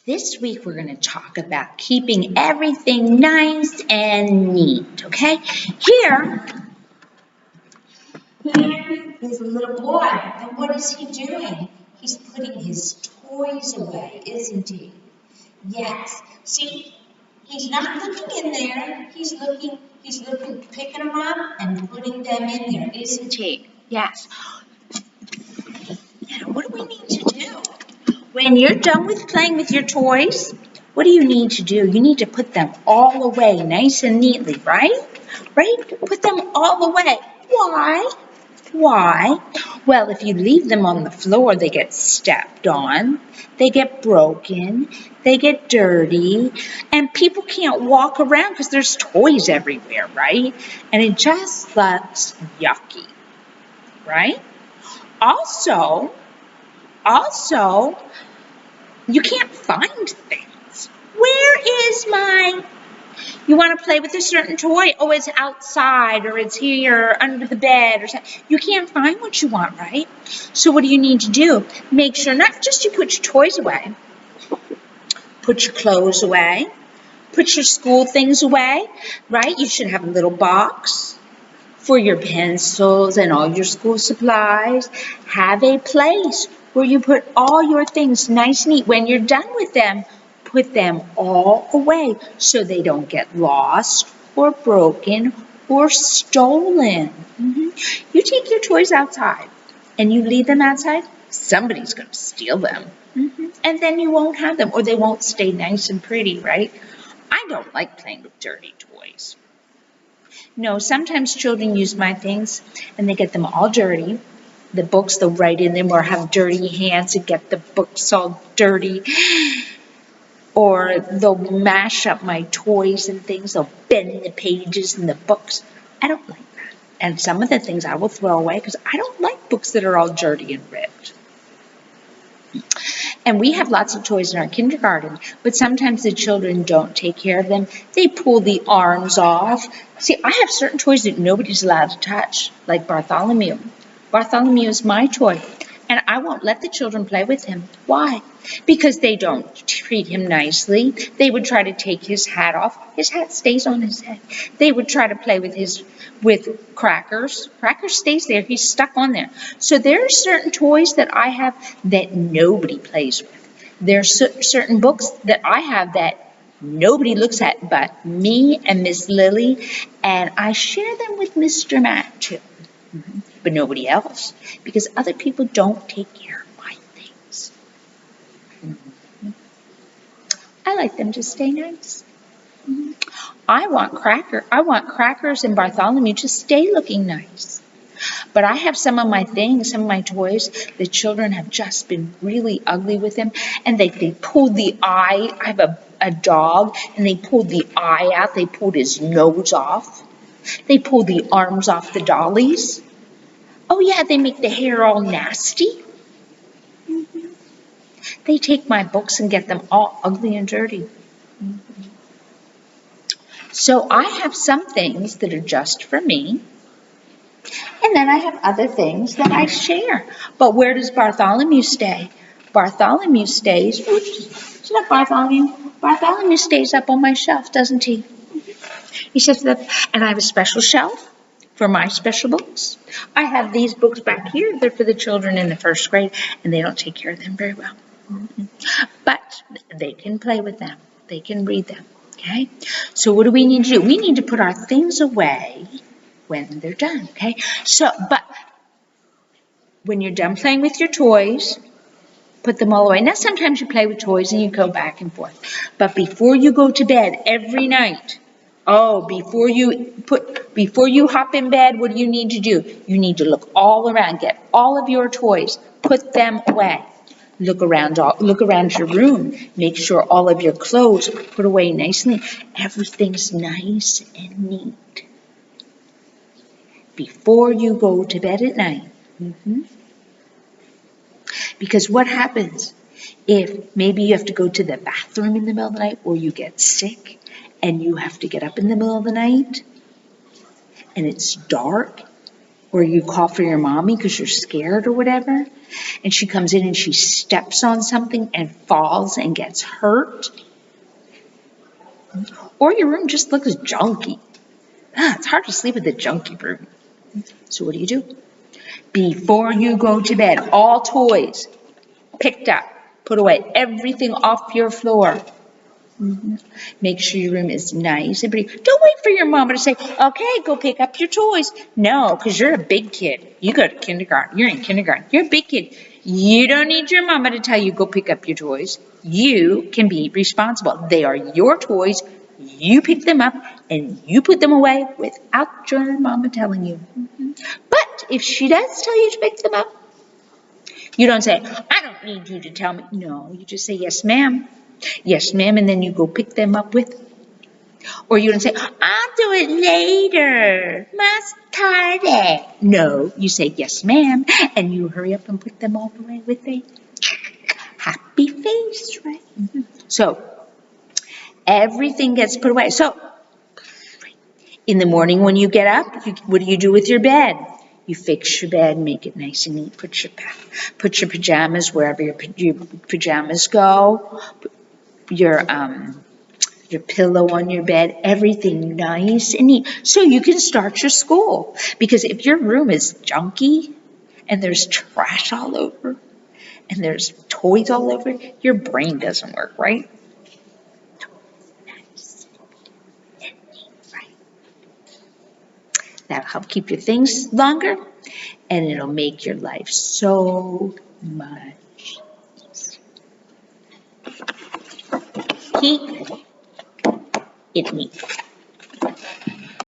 This week we're going to talk about keeping everything nice and neat, okay? Here is a little boy, and what is he doing? He's putting his toys away, isn't he? Yes. See, he's not looking in there. He's looking, picking them up and putting them in there, isn't he? Yes. Now, what do we need to do? When you're done with playing with your toys, what do you need to do? You need to put them all away nice and neatly, right? Right? Put them all away. Why? Why? Well, if you leave them on the floor, they get stepped on, they get broken, they get dirty, and people can't walk around because there's toys everywhere, right? And it just looks yucky, right? Also, you can't find things. Where is my... You want to play with a certain toy? Oh, it's outside, or it's here under the bed, or something. You can't find what you want, right? So what do you need to do? Make sure not just you put your toys away. Put your clothes away. Put your school things away, right? You should have a little box for your pencils and all your school supplies. Have a place where you put all your things nice and neat. When you're done with them, put them all away so they don't get lost or broken or stolen. You take your toys outside and you leave them outside, somebody's going to steal them. And then you won't have them, or they won't stay nice and pretty, right? I don't like playing with dirty toys. No, sometimes children use my things and they get them all dirty. The books, they'll write in them or have dirty hands and get the books all dirty. Or they'll mash up my toys and things. They'll bend the pages in the books. I don't like that. And some of the things I will throw away because I don't like books that are all dirty and ripped. And we have lots of toys in our kindergarten, but sometimes the children don't take care of them. They pull the arms off. See, I have certain toys that nobody's allowed to touch, like Bartholomew. Bartholomew is my toy, and I won't let the children play with him. Why? Because they don't treat him nicely. They would try to take his hat off. His hat stays on his head. They would try to play with Crackers. Crackers stays there. He's stuck on there. So there are certain toys that I have that nobody plays with. There are certain books that I have that nobody looks at but me and Miss Lily, and I share them with Mr. Matt too. But nobody else, because other people don't take care of my things. I like them to stay nice. I want Crackers and Bartholomew to stay looking nice. But I have some of my things, some of my toys, the children have just been really ugly with them, and they pulled the eye. I have a dog, and they pulled the eye out. They pulled his nose off. They pulled the arms off the dollies. Oh yeah, they make the hair all nasty. They take my books and get them all ugly and dirty. So I have some things that are just for me, and then I have other things that I share. But where does Bartholomew stay? Bartholomew stays, is that Bartholomew? Bartholomew stays up on my shelf, doesn't he? He sits up, and I have a special shelf for my special books. I have these books back here. They're for the children in the first grade, and they don't take care of them very well. But they can play with them. They can read them, okay? So what do we need to do? We need to put our things away when they're done, okay? So, but when you're done playing with your toys, put them all away. Now, sometimes you play with toys and you go back and forth. But before you go to bed every night, before you hop in bed, what do you need to do? You need to look all around, get all of your toys, put them away. Look around your room. Make sure all of your clothes are put away nicely. Everything's nice and neat. Before you go to bed at night. Because what happens if maybe you have to go to the bathroom in the middle of the night, or you get sick and you have to get up in the middle of the night and it's dark or you call for your mommy because you're scared or whatever, and she comes in and she steps on something and falls and gets hurt, or your room just looks junky. It's hard to sleep with a junky room. So what do? Before you go to bed, all toys picked up, put away, everything off your floor. Make sure your room is nice and pretty. Don't wait for your mama to say, okay, go pick up your toys. No, because you're a big kid. You go to kindergarten. You're in kindergarten. You're a big kid. You don't need your mama to tell you, go pick up your toys. You can be responsible. They are your toys. You pick them up and you put them away without your mama telling you. But if she does tell you to pick them up, you don't say, I don't need you to tell me. No, you just say, yes, ma'am. Yes, ma'am, and then you go pick them up with. Or you don't say, I'll do it later. Más tarde. No, you say, yes, ma'am, and you hurry up and put them all away with a happy face, right? So, everything gets put away. So, in the morning when you get up, what do you do with your bed? You fix your bed, make it nice and neat. Put your pajamas wherever your pajamas go. Your pillow on your bed, everything nice and neat, so you can start your school. Because if your room is junky and there's trash all over and there's toys all over, your brain doesn't work, right? Nice and neat, right? That'll help keep your things longer, and it'll make your life so much easier. Keep it neat.